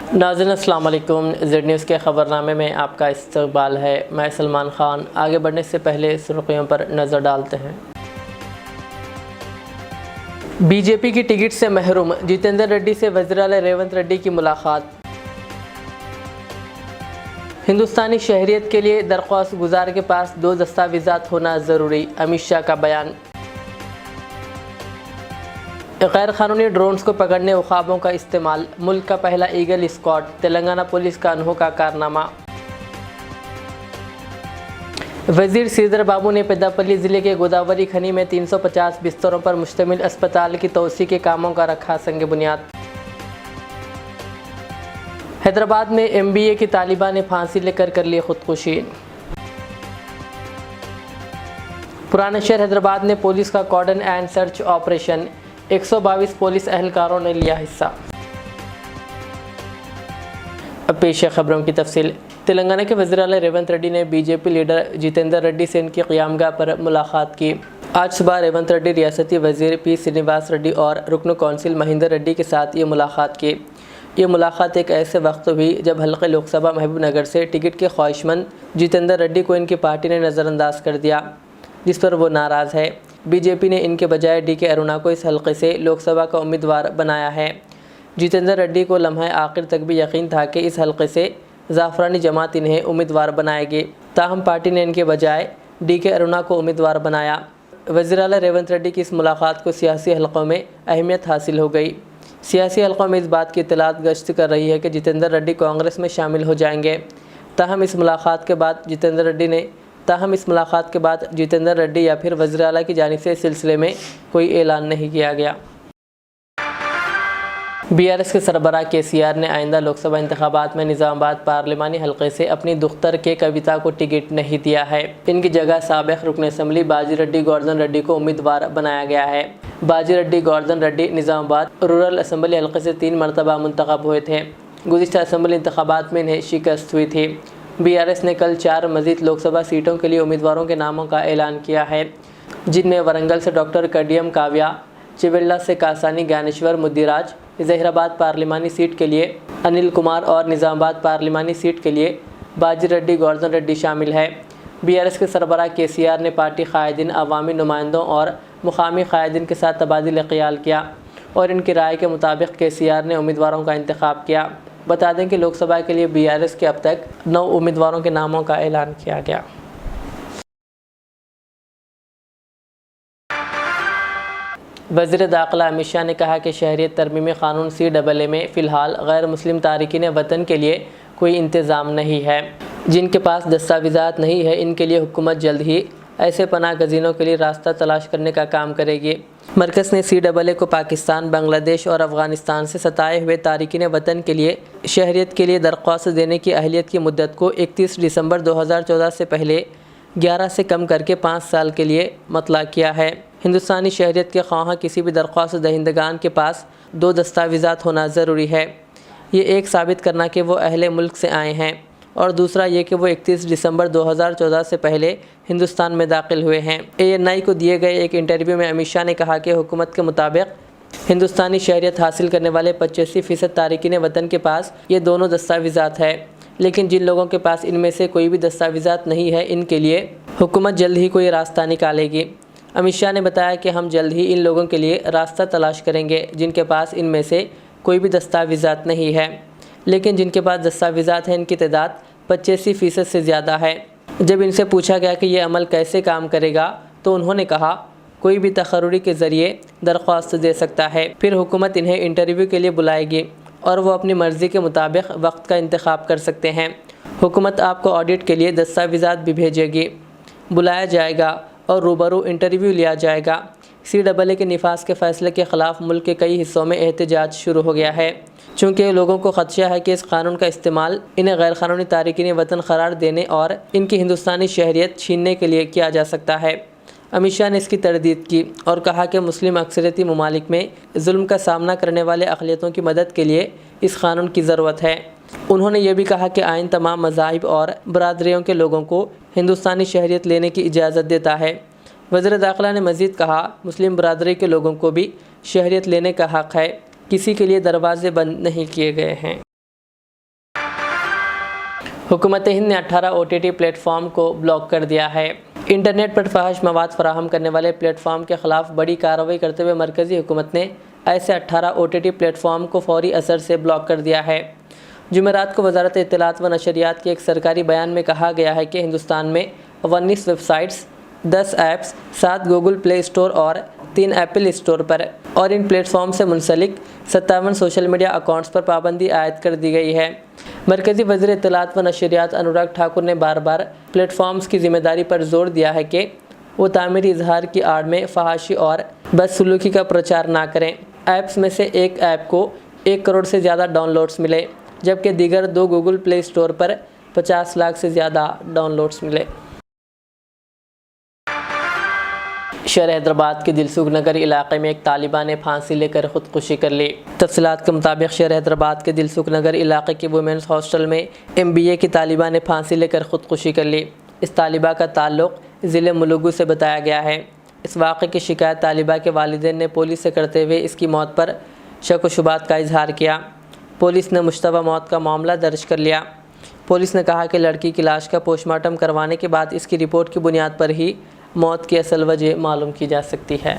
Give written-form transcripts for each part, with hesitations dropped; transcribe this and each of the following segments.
नाज़रीन अस्सलाम वालेकुम। ज़ेड न्यूज़ के ख़बरनामे में आपका इस्तक़बाल है। मैं सलमान ख़ान। आगे बढ़ने से पहले सुर्ख़ियों पर नज़र डालते हैं। बीजेपी की टिकट से महरूम जितेंद्र रेड्डी से वज़ीर-ए-आला रेवंत रेड्डी की मुलाकात। हिंदुस्तानी शहरियत के लिए दरख्वास्त गुजार के पास 2 दस्तावेज़ात होना ज़रूरी, अमित शाह का बयान। गैर कानूनी ड्रोन्स को पकड़ने उखाबों का इस्तेमाल, मुल्क का पहला ईगल स्क्वाड, तेलंगाना पुलिस का अनोखा कारनामा। वज़ीर श्रीधर बाबू ने पेद्दापल्ली ज़िले के गोदावरी खनी में 350 बिस्तरों पर मुश्तमिल अस्पताल की तोसी के कामों का रखा संग बुनियाद। हैदराबाद में MBA की तालिबा ने फांसी लेकर कर ली खुदकुशी। पुराने शहर हैदराबाद में पुलिस का cordon and search operation, 122 police एहलकारों ने लिया हिस्सा। अब पेश है खबरों की तफसील। तेलंगाना के वज़ीर-ए-आला रेवंत रेड्डी ने बीजेपी लीडर जितेंद्र रेड्डी से इनकी क़यामगाह पर मुलाकात की। आज सुबह रेवंत रेड्डी, रियासती वज़ीर P श्रीनिवास रेड्डी और रुकन कौंसिल महिंदर रेड्डी के साथ ये मुलाकात की। ये मुलाकात एक ऐसे वक्त हुई जब हल्के लोकसभा महबूबनगर से टिकट के ख्वाहिशमंद जितेंद्र रेड्डी को इनकी पार्टी ने नज़रअंदाज कर दिया, जिस पर वो नाराज़ है। बीजेपी ने इनके बजाय DK अरुणा को इस हल्के से लोकसभा का उम्मीदवार बनाया है। जितेंद्र रेड्डी को लम्हे आखिर तक भी यकीन था कि इस हल्के से ज़ाफ़रानी जमात इन्हें उम्मीदवार बनाएगी, ताहम पार्टी ने इनके बजाय DK अरुणा को उम्मीदवार बनाया। वज़ीर-ए-आला रेवंत रेड्डी की इस मुलाकात को सियासी हलक़ों में अहमियत हासिल हो गई। सियासी हलक़ों में इस बात की इत्तलात गश्त कर रही है कि जितेंद्र रेड्डी कांग्रेस में शामिल हो जाएंगे। ताहम इस मुलाकात के बाद जितेंद्र रेड्डी या फिर वज़ीर-ए-आला की जानिब से इस सिलसिले में कोई ऐलान नहीं किया गया। BRS के सरबराह KCR ने आइंदा लोकसभा इंतखाबात में निज़ामाबाद पार्लिमानी हल्के से अपनी दुख्तर के कविता को टिकट नहीं दिया है। इनकी जगह साबिक़ रुकन असम्बली बाजी रेड्डी गोवर्धन रेड्डी को उम्मीदवार बनाया गया है। बाजी रेड्डी गोवर्धन रेड्डी निज़ामाबाद रूरल असम्बली हल्के से 3 मरतबा मुंतखब हुए थे। गुज़िश्ता असम्बली इंतखाबात में इन्हें शिकस्त हुई थी। BRS ने कल 4 मज़ीद लोकसभा सीटों के लिए उम्मीदवारों के नामों का ऐलान किया है, जिनमें वरंगल से डॉक्टर कडियम काव्या, चिवेल्ला से कासानी ज्ञानेश्वर मुद्दिराज, ज़हीराबाद पार्लिमानी सीट के लिए अनिल कुमार और निज़ामाबाद पार्लिमानी सीट के लिए बाजी रेड्डी गोवर्धन रेड्डी शामिल है। BRS के सरबराह KCR ने पार्टी कायदीन, अवामी नुमाइंदों और मुकामी कायदीन के साथ तबादिल ख्याल किया और इनकी राय के मुताबिक KCR ने उम्मीदवारों का इंतखाब किया। बता दें कि लोकसभा के लिए BRS के अब तक 9 उम्मीदवारों के नामों का ऐलान किया गया। वज़ीर दाखिला अमित शाह ने कहा कि शहरियत तरमीमी क़ानून CAA में फ़िलहाल गैर मुस्लिम तारिकीन वतन के लिए कोई इंतज़ाम नहीं है। जिनके पास दस्तावेज़ात नहीं है, इनके लिए हुकूमत जल्द ही ऐसे पनाह गज़ीनों के लिए रास्ता तलाश करने का काम करेगी। मरकज़ ने CAA को पाकिस्तान, बांग्लादेश और अफ़गानिस्तान से सताए हुए तारिकीन वतन के लिए शहरियत के लिए दरख्वास्त देने की अहलियत की मुद्दत को 31 दिसंबर 2014 से पहले 11 से कम करके 5 साल के लिए मतला किया है। हिंदुस्तानी शहरियत के ख्वाह किसी भी दरख्वास्त दहिंदगान के पास 2 दस्तावेज़ात होना ज़रूरी है। ये एक साबित करना कि वो अहले मुल्क से आए हैं और दूसरा ये कि वो 31 दिसंबर 2014 से पहले हिंदुस्तान में दाखिल हुए हैं। ANI को दिए गए एक इंटरव्यू में अमित शाह ने कहा कि हुकूमत के मुताबिक हिंदुस्तानी शहरियत हासिल करने वाले 85% तारिकीन वतन के पास ये दोनों दस्तावेज़ात है, लेकिन जिन लोगों के पास इनमें से कोई भी दस्तावेज़ात नहीं है, इनके लिए हुकूमत जल्द ही कोई रास्ता निकालेगी। अमित शाह ने बताया कि हम जल्द ही इन लोगों के लिए रास्ता तलाश करेंगे जिनके पास इनमें से कोई भी दस्तावेज़ात नहीं है, लेकिन जिनके पास दस्तावेज़ात हैं इनकी तादाद 85% से ज़्यादा है। जब इनसे पूछा गया कि यह अमल कैसे काम करेगा, तो उन्होंने कहा कोई भी तकर्री के ज़रिए दरख्वास्त दे सकता है, फिर हुकूमत इन्हें इंटरव्यू के लिए बुलाएगी और वो अपनी मर्ज़ी के मुताबिक वक्त का इंतखाब कर सकते हैं। हुकूमत आपको ऑडिट के लिए दस्तावेज़ात भी भेजेगी, बुलाया जाएगा और रूबरू इंटरव्यू लिया जाएगा। CAA के निफाज के फ़ैसले के ख़िलाफ़ मुल्क के कई हिस्सों में एहतजाज शुरू हो गया है, चूँकि लोगों को ख़दशा है कि इस कानून का इस्तेमाल इन्हें गैर क़ानूनी तारिकीन वतन करार देने और इनकी हिंदुस्तानी शहरियत छीनने के लिए किया जा सकता है। अमित शाह ने इसकी तरदीद की और कहा कि मुस्लिम अक्सरियती ममालिक में जुल्म का सामना करने वाले अक़लियतों की मदद के लिए इस कानून की ज़रूरत है। उन्होंने ये भी कहा कि आइन तमाम मज़ाहिब और बरादरियों के लोगों को हिंदुस्तानी शहरियत लेने की इजाज़त देता है। वज़ीर दाखिला ने मज़ीद कहा, मुस्लिम बरादरी के लोगों को भी शहरियत लेने का हक़ है, किसी के लिए दरवाज़े बंद नहीं किए गए हैं। हुकूमत हिंद ने 18 OTT प्लेटफॉर्म को ब्लॉक कर दिया है। इंटरनेट पर फहश मवाद फराहम करने वाले प्लेटफॉर्म के खिलाफ बड़ी कार्रवाई करते हुए मरकज़ी हुकूमत ने ऐसे 18 OTT प्लेटफॉर्म को फौरी असर से ब्लॉक कर दिया है। जुमेरात को वजारत इत्तलात व नशरियात के एक सरकारी बयान में कहा गया है कि हिंदुस्तान में 19 websites, 10 apps, 7 Google play store और 3 एप्पल स्टोर पर और इन प्लेटफॉर्म से मुंसलिक 57 सोशल मीडिया अकाउंट्स पर पाबंदी आयद कर दी गई है। मरकज़ी वज़ीर इत्तलात व नशरियात अनुराग ठाकुर ने बार बार प्लेटफॉर्म्स की जिम्मेदारी पर जोर दिया है कि वो तामीरी इजहार की आड़ में फहाशी और बदसलूकी का प्रचार ना करें। ऐप्स में से एक ऐप को 1 करोड़ से ज़्यादा डाउनलोड्स मिले, जबकि दीगर 2 गूगल प्ले स्टोर पर 50 लाख से ज़्यादा डाउनलोड्स मिले। शहर हैदराबाद के दिलसुख नगर इलाके में एक तालिबा ने फांसी लेकर ख़ुदकुशी कर ली। तफसीलात के मुताबिक शहर हैदराबाद के दिलसुख नगर इलाके के वुमेंस हॉस्टल में MBA की तालिबा ने फांसी लेकर ख़ुदकुशी कर ली। इस तालिबा का ताल्लुक़ ज़िले मुलुगू से बताया गया है। इस वाक़े की शिकायत तालिबा के वालिदैन ने पुलिस से करते हुए इसकी मौत पर शक व शुबात का इजहार किया। पुलिस ने मुश्तबा मौत का मामला दर्ज कर लिया। पुलिस ने कहा कि लड़की की लाश का पोस्टमार्टम करवाने के बाद इसकी रिपोर्ट की बुनियाद पर ही मौत की असल वजह मालूम की जा सकती है।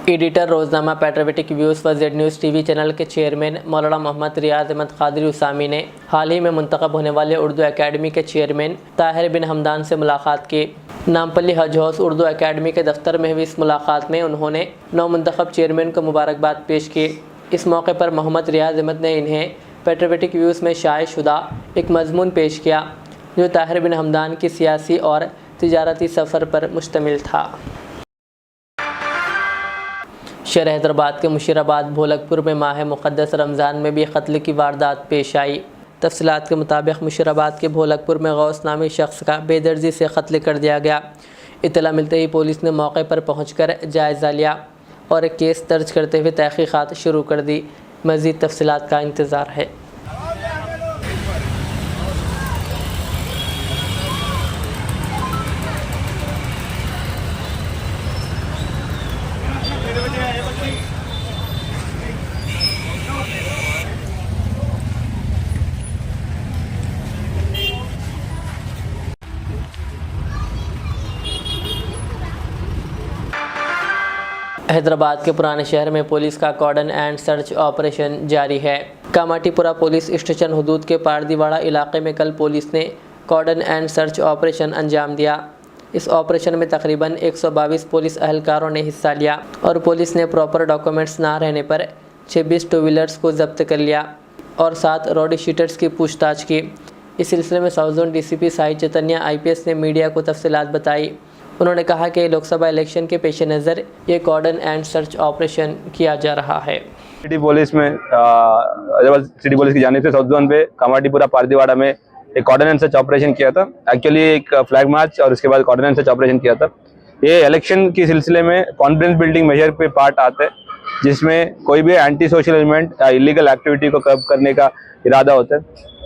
एडिटर रोज़नामा पेट्रोवेटिक व्यूज़ व जेड न्यूज़ TV चैनल के चेयरमैन मौलाना मोहम्मद रियाज अहमद कादरी उसामी ने हाल ही में मुंतखब होने वाले उर्दू एकेडमी के चेयरमैन ताहिर बिन हमदान से मुलाकात की। नामपल्ली हज हाउस उर्दू एकेडमी के दफ्तर में हुई इस मुलाकात में उन्होंने नौमुंतखब चेयरमैन को मुबारकबाद पेश की। इस मौके पर मोहम्मद रियाज अहमद ने इन्हें पेट्रोवेटिक व्यूज़ में शाये शुदा एक मजमून पेश किया जो ताहिर बिन हमदान की सियासी और तिजारती सफ़र पर मुश्तमिल था। शहर हैदराबाद के मुशीराबाद भोलकपुर में माह मुक़द्दस रमज़ान में भी कत्ल की वारदात पेश आई। तफसीलात के मुताबिक मुशीराबाद के भोलकपुर में गौस नामी शख्स का बेदर्जी से कत्ल कर दिया गया। इत्तला मिलते ही पुलिस ने मौके पर पहुंचकर जायज़ा लिया और एक केस दर्ज करते हुए तहक़ीक़ात शुरू कर दी। मज़ीद तफसीलात का इंतज़ार है। हैदराबाद के पुराने शहर में पुलिस का कॉर्डन एंड सर्च ऑपरेशन जारी है। कामाटीपुरा पुलिस स्टेशन हदूद के पारदीवाड़ा इलाके में कल पुलिस ने कॉर्डन एंड सर्च ऑपरेशन अंजाम दिया। इस ऑपरेशन में तकरीबन 122 पुलिस अहलकारों ने हिस्सा लिया और पुलिस ने प्रॉपर डॉक्यूमेंट्स ना रहने पर 26 टू व्हीलर्स को जब्त कर लिया और 7 रोड शीटर्स की पूछताछ की। इस सिलसिले में साउथ जोन DCP साई चैतन्य IPS ने मीडिया को तफसीलात बताई। उन्होंने कहा कि लोकसभा इलेक्शन के पेश नज़र ये कॉर्डन एंड सर्च ऑपरेशन किया जा रहा है। सिटी पुलिस में सिटी पुलिस की जानिब से साउथ जोन पे कामाटीपुरा पारदीवाड़ा में एक कॉर्डन एंड सर्च ऑपरेशन किया था। एक्चुअली एक फ्लैग मार्च और उसके बाद कॉर्डन एंड सर्च ऑपरेशन किया था। ये इलेक्शन के सिलसिले में कॉन्फिडेंस बिल्डिंग मेजर पे पार्ट आता है, जिसमें कोई भी एंटी सोशल एलिमेंट या इलीगल एक्टिविटी को कर्ब करने का इरादा होता है।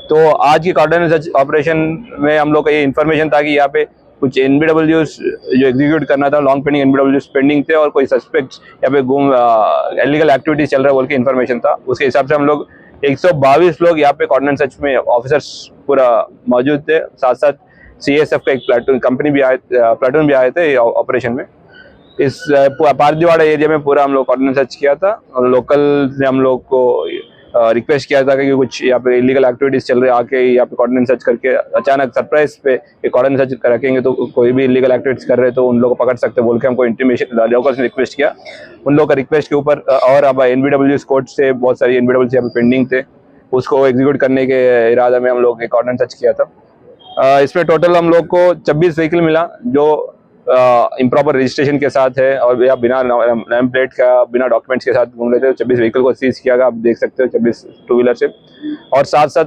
तो आज की कॉर्डन एंड सर्च ऑपरेशन में हम लोग को ये इन्फॉर्मेशन था कि यहाँ पे कुछ NBWs जो एग्जीक्यूट करना था, लॉन्ग पेंडिंग NBWs पेंडिंग थे और कोई सस्पेक्ट यहाँ पे इलीगल एक्टिविटीज चल रहा है बोल के इन्फॉर्मेशन था। उसके हिसाब से हम लोग 122 लोग यहाँ पे कॉर्डन एंड सर्च में ऑफिसर्स पूरा मौजूद थे। साथ साथ CSF का एक प्लाटून भी आए थे ऑपरेशन में। इस पारदीवाड़ा एरिया में पूरा हम लोग कॉर्डन एंड सर्च किया था और लोकल ने हम लोग को रिक्वेस्ट किया था कि कुछ यहाँ पे इलीगल एक्टिविटीज चल रहे हैं, आके यहाँ पे कॉर्डन सर्च करके अचानक सरप्राइज पे कॉर्डन सर्च रखेंगे तो कोई भी इलीगल एक्टिविटीज कर रहे हैं तो उन लोगों को पकड़ सकते बोल के हमको इंटीमेशन लोकल्स ने रिक्वेस्ट किया। उन लोगों का रिक्वेस्ट के ऊपर और अब NBWs कोर्ट से बहुत सारी NBWs यहाँ पे पेंडिंग थे, उसको एग्जीक्यूट करने के इरादा में हम लोग कॉर्डन सर्च किया था। इसमें टोटल हम लोग को 26 व्हीकल मिला जो इम्प्रॉपर रजिस्ट्रेशन के साथ है और या बिना नेम प्लेट का बिना डॉक्यूमेंट्स के साथ घूम रहे थे। 26 व्हीकल को सीज किया गया, आप देख सकते हो 26 टू व्हीलर से। और साथ साथ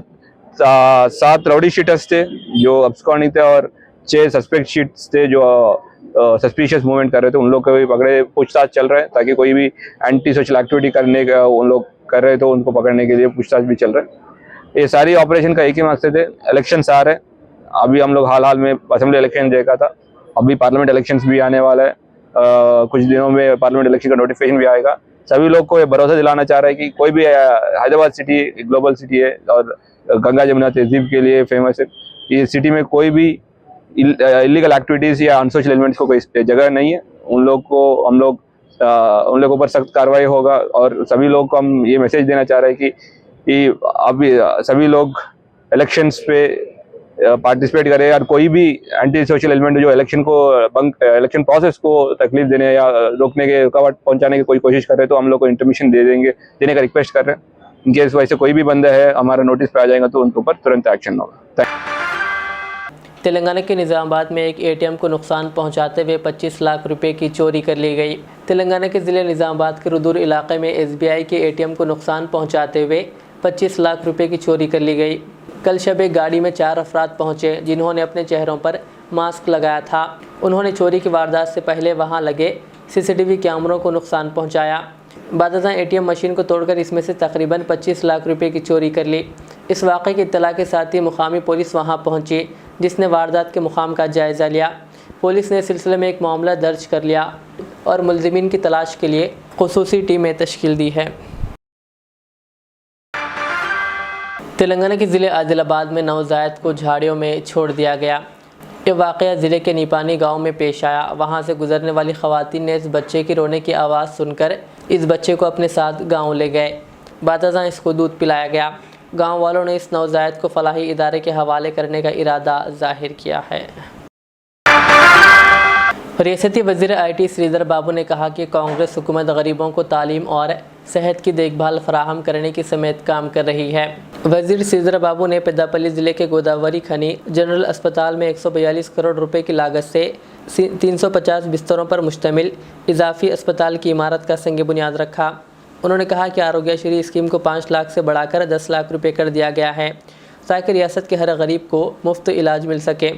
7 राउडी शीटर्स थे जो अब्सकॉर्डिंग थे और 6 सस्पेक्ट शीट्स थे जो सस्पिशियस मूवमेंट कर रहे थे। उन लोग को भी पकड़े, पूछताछ चल रहा है ताकि कोई भी एंटी सोशल एक्टिविटी करने का उन लोग कर रहे तो उनको पकड़ने के लिए पूछताछ भी चल रहा है। ये सारी ऑपरेशन का एक ही मकसद है, इलेक्शन आ रहे हैं। अभी हम लोग हाल में असेंबली इलेक्शन देखा था, अभी पार्लियामेंट इलेक्शंस भी आने वाला है। कुछ दिनों में पार्लियामेंट इलेक्शन का नोटिफिकेशन भी आएगा। सभी लोग को ये भरोसा दिलाना चाह रहे हैं कि कोई भी हैदराबाद सिटी ग्लोबल सिटी है और गंगा जमुना तहजीब के लिए फेमस है। ये सिटी में कोई भी इलीगल एक्टिविटीज या अनसोशल एलिमेंट्स को कोई जगह नहीं है। उन लोग को हम लोग उन लोगों पर सख्त कार्रवाई होगा और सभी लोग को हम ये मैसेज देना चाह रहे हैं कि अभी सभी लोग इलेक्शंस पे पार्टिसिपेट करें और कोई भी एंटी सोशल एलिमेंट जो इलेक्शन प्रोसेस को तकलीफ देने या रोकने के रुकावट पहुंचाने की कोई कोशिश कर रहे हैं तो हम लोग को इंटरमिशन देने का रिक्वेस्ट कर रहे हैं। इनके वैसे कोई भी बंदा है हमारा नोटिस पे आ जाएगा तो उनके ऊपर तुरंत एक्शन होगा। तेलंगाना के निज़ामाबाद में एक एटीएम को नुकसान पहुंचाते हुए 25 लाख रुपए की चोरी कर ली गई। तेलंगाना के ज़िले निज़ामाबाद के रुदूर इलाके में एसबीआई के एटीएम को नुकसान पहुंचाते हुए 25 लाख रुपए की चोरी कर ली गई। कल शब एक गाड़ी में 4 अफराद पहुंचे जिन्होंने अपने चेहरों पर मास्क लगाया था। उन्होंने चोरी की वारदात से पहले वहां लगे सीसीटीवी कैमरों को नुकसान पहुंचाया। बादशाह एटीएम मशीन को तोड़कर इसमें से तकरीबन 25 लाख रुपए की चोरी कर ली। इस वाक़े की इत्तला के साथ ही मुकामी पुलिस वहां पहुंची जिसने वारदात के मुकाम का जायज़ा लिया। पुलिस ने इस सिलसिले में एक मामला दर्ज कर लिया और मुलज़िमीन की तलाश के लिए खुसूसी टीमें तश्कील दी है। तेलंगाना के ज़िले आदिलाबाद में नवजायद को झाड़ियों में छोड़ दिया गया। ये वाक़या ज़िले के निपानी गांव में पेश आया। वहां से गुजरने वाली ख़वातीन ने इस बच्चे की रोने की आवाज़ सुनकर इस बच्चे को अपने साथ गांव ले गए। बादशाह इसको दूध पिलाया गया। गांव वालों ने इस नवजायद को फलाही इदारे के हवाले करने का इरादा जाहिर किया है। रियासती वज़ीर IT श्रीधर बाबू ने कहा कि कांग्रेस हुकूमत गरीबों को तालीम और सेहत की देखभाल फराहम करने की समेत काम कर रही है। वज़ीर श्रीधर बाबू ने पेद्दापल्ली ज़िले के गोदावरी खनी जनरल अस्पताल में 142 करोड़ रुपए की लागत से 350 बिस्तरों पर मुश्तमिल इजाफी अस्पताल की इमारत का संग बुनियाद रखा। उन्होंने कहा कि आरोग्यश्री स्कीम को 5 लाख से बढ़ाकर 10 लाख रुपये कर दिया गया है ताकि रियासत के हर गरीब को मुफ्त इलाज मिल सके।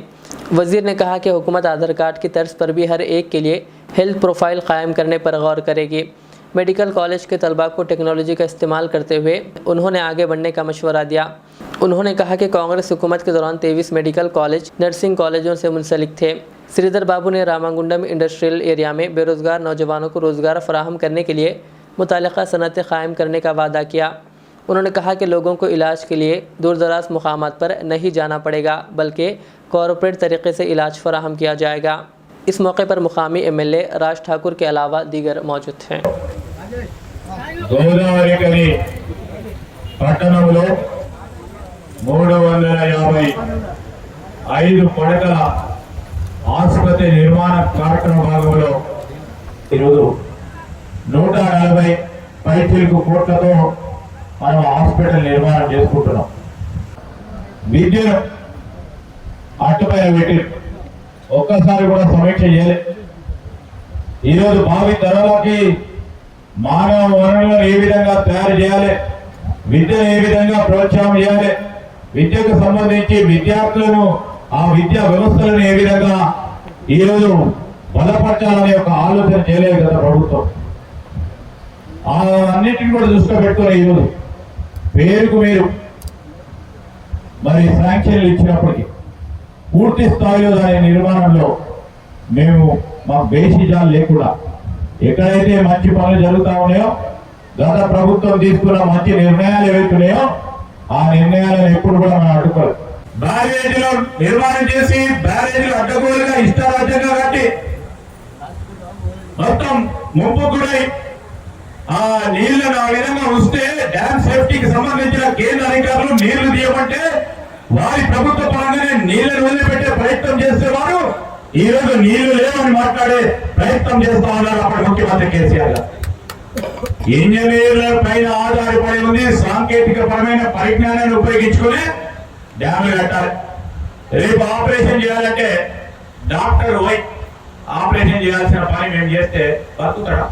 वज़ीर ने कहा कि हुकूमत आधार कार्ड की तर्ज पर भी हर एक के लिए हेल्थ प्रोफाइल कायम करने पर गौर करेगी। मेडिकल कॉलेज के तलबा को टेक्नोलॉजी का इस्तेमाल करते हुए उन्होंने आगे बढ़ने का मशवरा दिया। उन्होंने कहा कि कांग्रेस हुकूमत के दौरान 23 मेडिकल कॉलेज नर्सिंग कॉलेजों से मुंसलिक थे। श्रीधर बाबू ने रामागुंडम इंडस्ट्रियल एरिया में बेरोज़गार नौजवानों को रोज़गार फराहम करने के लिए मुतालिका सनतें कायम करने का वादा किया। उन्होंने कहा कि लोगों को इलाज के लिए दूर दराज मुकामात पर नहीं जाना पड़ेगा बल्कि कॉरपोरेट तरीके से इलाज फराहम किया जाएगा। इस मौके पर मुकामी MLA राज ठाकुर के अलावा दीगर मौजूद हैं। गोदावरी कनी పట్టణంలో 355 పడకల ఆసుపత్రి నిర్మాణ కార్యక్రమ భాగంలో ఈరోజు 140 పైచిలకు కోట్లతో మనం హాస్పిటల్ నిర్మాణం చేసుకుంటున్నాం। విద్యను అట్టుపైన పెట్టి ఒక్కసారి కూడా సమీక్ష చేయలే। ఈరోజు భావి తరాలకి మానవ వనరులను ఏ విధంగా తయారు చేయాలి, విద్యను ఏ విధంగా ప్రోత్సాహం చేయాలి, విద్యకు సంబంధించి విద్యార్థులను ఆ విద్యా వ్యవస్థలను ఏ విధంగా ఈరోజు బలపరచాలనే ఒక ఆలోచన చేయలేదు గత ప్రభుత్వం। అన్నిటిని కూడా దృష్టిలో పెట్టుకుని ఈరోజు పేరుకు మీరు మరి శాంక్షన్లు ఇచ్చినప్పటికీ పూర్తి స్థాయిలో దాని నిర్మాణంలో మేము మా బేసిజాలు లేకుండా ఎక్కడైతే మంచి పనులు జరుగుతూ ఉన్నాయో గత ప్రభుత్వం తీసుకున్న మంచి నిర్ణయాలు ఏవైతున్నాయో ఆ నిర్ణయాలను ఎప్పుడు కూడా మనం అడ్డుకోవాలి। బ్యారేజీలో నిర్మాణం చేసి బ్యారేజీలు అడ్డగోలుగా ఇష్టారాజ్యంగా కట్టి మొత్తం ముంపు గురై ఆ నీళ్లను ఆ విధంగా ఉంచితే డ్యామ్ సేఫ్టీకి సంబంధించిన కేంద్ర అధికారులు నీళ్లు తీయమంటే వారి ప్రభుత్వ పరంగానే నీళ్లను వదిలిపెట్టే ప్రయత్నం చేసేవారు ఈ రోజు నీళ్లు లేవని మాట్లాడే ప్రయత్నం చేస్తా ఉన్నారు అప్పటి ముఖ్యమంత్రి కేసీఆర్ గారు। ఇంజనీర్ల పైన ఆధారపడి ఉంది, సాంకేతిక పరమైన పరిజ్ఞానాన్ని ఉపయోగించుకుని డ్యాములు కట్టాలి। రేపు ఆపరేషన్ చేయాలంటే డాక్టర్ వై ఆపరేషన్ చేయాల్సిన పని మేము చేస్తే బతుకుతాడా?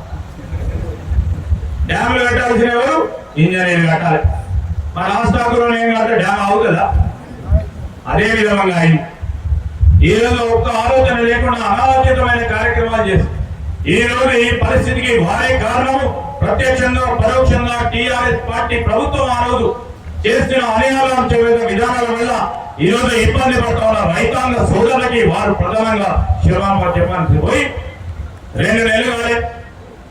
డ్యాములు కట్టాల్సిన ఎవరు? ఇంజనీర్లు కట్టాలి। మన రాష్ట్రంలో ఏం కట్టే డ్యామ్ అవుతుందా? అదే విధంగా అయింది। ఈ రోజు ఒక్క ఆలోచన లేకుండా అనాలోచితమైన కార్యక్రమాలు చేసి ఈ రోజు ఈ పరిస్థితికి భారీ కారణం ప్రత్యక్షంగా పరోక్షంగా టీఆర్ఎస్ పార్టీ ప్రభుత్వం ఆ రోజు చేస్తున్న అన్యాయాల విధానాల వల్ల ఈ రోజు ఇబ్బంది పడుతున్న రైతాంగ సోదరులకి వారు ప్రధానంగా క్షమాపణ చెప్పాల్సి పోయి 2 నెలలు కాలే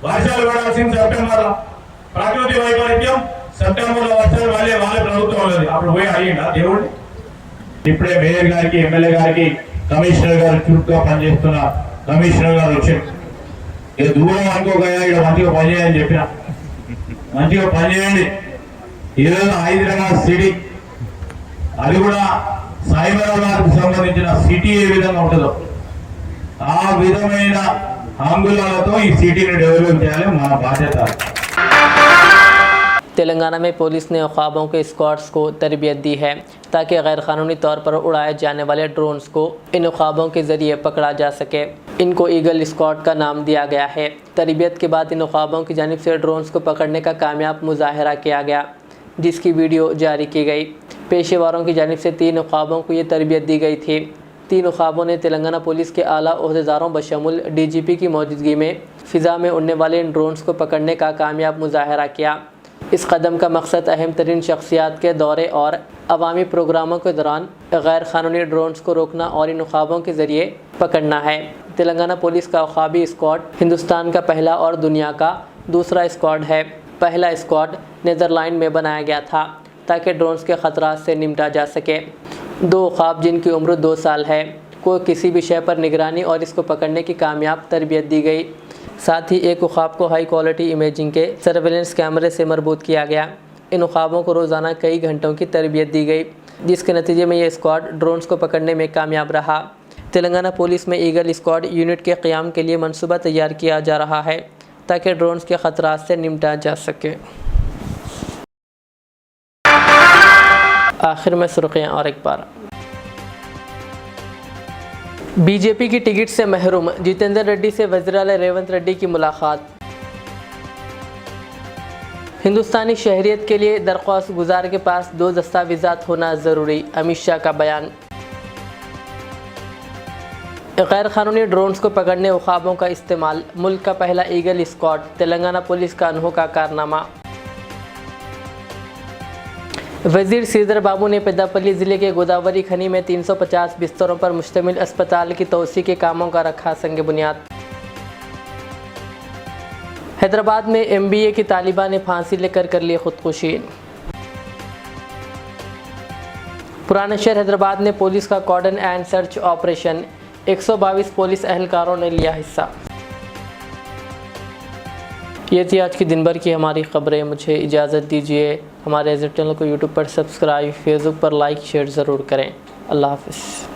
వర్షాలు పడాల్సింది సెప్టెంబర్, ప్రకృతి వైపరీత్యం సెప్టెంబర్ లో వర్షాలు వాళ్ళే ప్రభుత్వం ఉన్నది. అప్పుడు పోయి అయ్యిందా దేవుడు? ఇప్పుడే మేయర్ గారికి, ఎమ్మెల్యే గారికి, కమిషనర్ గారు చురుగ్గా పనిచేస్తున్న కమిషనర్ గారు వచ్చారు. ఇక దూరం అనుకోగా ఇక్కడ మంచిగా పనిచేయని చెప్పిన, మంచిగా పనిచేయండి. ఈరోజు హైదరాబాద్ సిటీ, అది కూడా సైబరాబాద్ కు సంబంధించిన సిటీ ఏ విధంగా ఉంటుందో ఆ విధమైన అంగుళాలతో ఈ సిటీని డెవలప్ చేయాలి, మన బాధ్యత. तेलंगाना में पुलिस ने ख्वाबों के स्क्वाड्स को तरबियत दी है ताकि गैर कानूनी तौर पर उड़ाए जाने वाले ड्रोन्स को इन ख्वाबों के ज़रिए पकड़ा जा सके। इनको ईगल स्क्वाड का नाम दिया गया है। तरबियत के बाद इन ख्वाबों की जानिब से ड्रोन्स को पकड़ने का कामयाब मुजाहरा किया गया, जिसकी वीडियो जारी की गई। पेशेवरों की जानिब से 3 ख्वाबों को ये तरबियत दी गई थी। 3 ख्वाबों ने तेलंगाना पुलिस के आला ओहदेदारों बशमुल DGP की मौजूदगी में फ़िज़ा में उड़ने वाले इन ड्रोन्स को पकड़ने का कामयाब मुजाहरा किया। इस कदम का मकसद अहम तरीन शख्सियात के दौरे और अवामी प्रोग्रामों के दौरान गैर कानूनी ड्रोन्स को रोकना और इन ख्वाबों के ज़रिए पकड़ना है। तेलंगाना पुलिस का ख्वाबी स्क्वाड हिंदुस्तान का पहला और दुनिया का दूसरा स्क्वाड है। पहला स्क्वाड नीदरलैंड में बनाया गया था ताकि ड्रोन्स के ख़तरात से निपटा जा सके। 2 ख्वाब जिनकी उम्र 2 साल है को किसी भी शय पर निगरानी और इसको पकड़ने की कामयाब तरबियत दी गई। साथ ही एक ख्वाब को हाई क्वालिटी इमेजिंग के सर्वेलेंस कैमरे से मरबूत किया गया। इन ख्वाबों को रोज़ाना कई घंटों की तरबियत दी गई, जिसके नतीजे में यह स्क्वाड ड्रोन्स को पकड़ने में कामयाब रहा। तेलंगाना पुलिस में ईगल स्क्वाड यूनिट के क़याम के लिए मनसूबा तैयार किया जा रहा है ताकि ड्रोन्स के ख़तरात से निपटा जा सके। आखिर में सुर्खियाँ और एक बार। बीजेपी की टिकट से महरूम जितेंद्र रेड्डी से वज़ीर-ए-आला रेवंत रेड्डी की मुलाकात। हिंदुस्तानी शहरियत के लिए दरख्वास्त गुजार के पास 2 दस्तावेज़ात होना ज़रूरी, अमित शाह का बयान। गैर कानूनी ड्रोन्स को पकड़ने और ख्वाबों का इस्तेमाल, मुल्क का पहला ईगल स्क्वाड, तेलंगाना पुलिस का अनोखा कारनामा। वज़ीर श्रीधर बाबू ने पेद्दापल्ली ज़िले के गोदावरी खनी में 350 बिस्तरों पर मुश्तमिल अस्पताल की तोसी के कामों का रखा संग बुनियाद। हैदराबाद में MBA की तालिबा ने फांसी लेकर कर ली खुदकुशी। पुराने शहर हैदराबाद में पुलिस का cordon and search operation, 122 police अहलकारों ने लिया हिस्सा। ये थी आज की दिन भर की हमारी खबरें। मुझे इजाज़त दीजिए। हमारे चैनल को यूट्यूब पर सब्सक्राइब, फेसबुक पर लाइक शेयर ज़रूर करें। अल्लाह हाफ़िज़।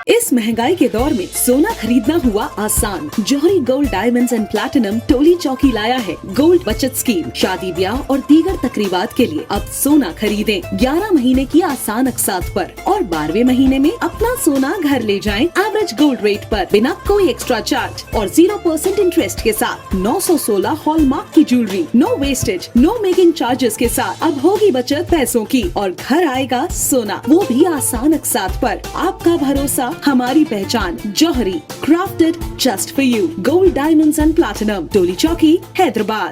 इस महंगाई के दौर में सोना खरीदना हुआ आसान। जौहरी gold diamonds and platinum Toli चौकी लाया है गोल्ड बचत स्कीम। शादी ब्याह और दीगर तकरीबात के लिए अब सोना खरीदें 11 महीने की आसान अक़सात पर और 12वें महीने में अपना सोना घर ले जाएं एवरेज गोल्ड रेट पर बिना कोई एक्स्ट्रा चार्ज और 0% इंटरेस्ट के साथ। 916 हॉलमार्क की jewellery, no wastage, no making charges के साथ। अब होगी बचत पैसों की और घर आएगा सोना, वो भी आसान अक़सात पर। आपका भरोसा, हमारी पहचान। Jauhari, crafted just for you. Gold diamonds and platinum, Toli Chowki, Hyderabad.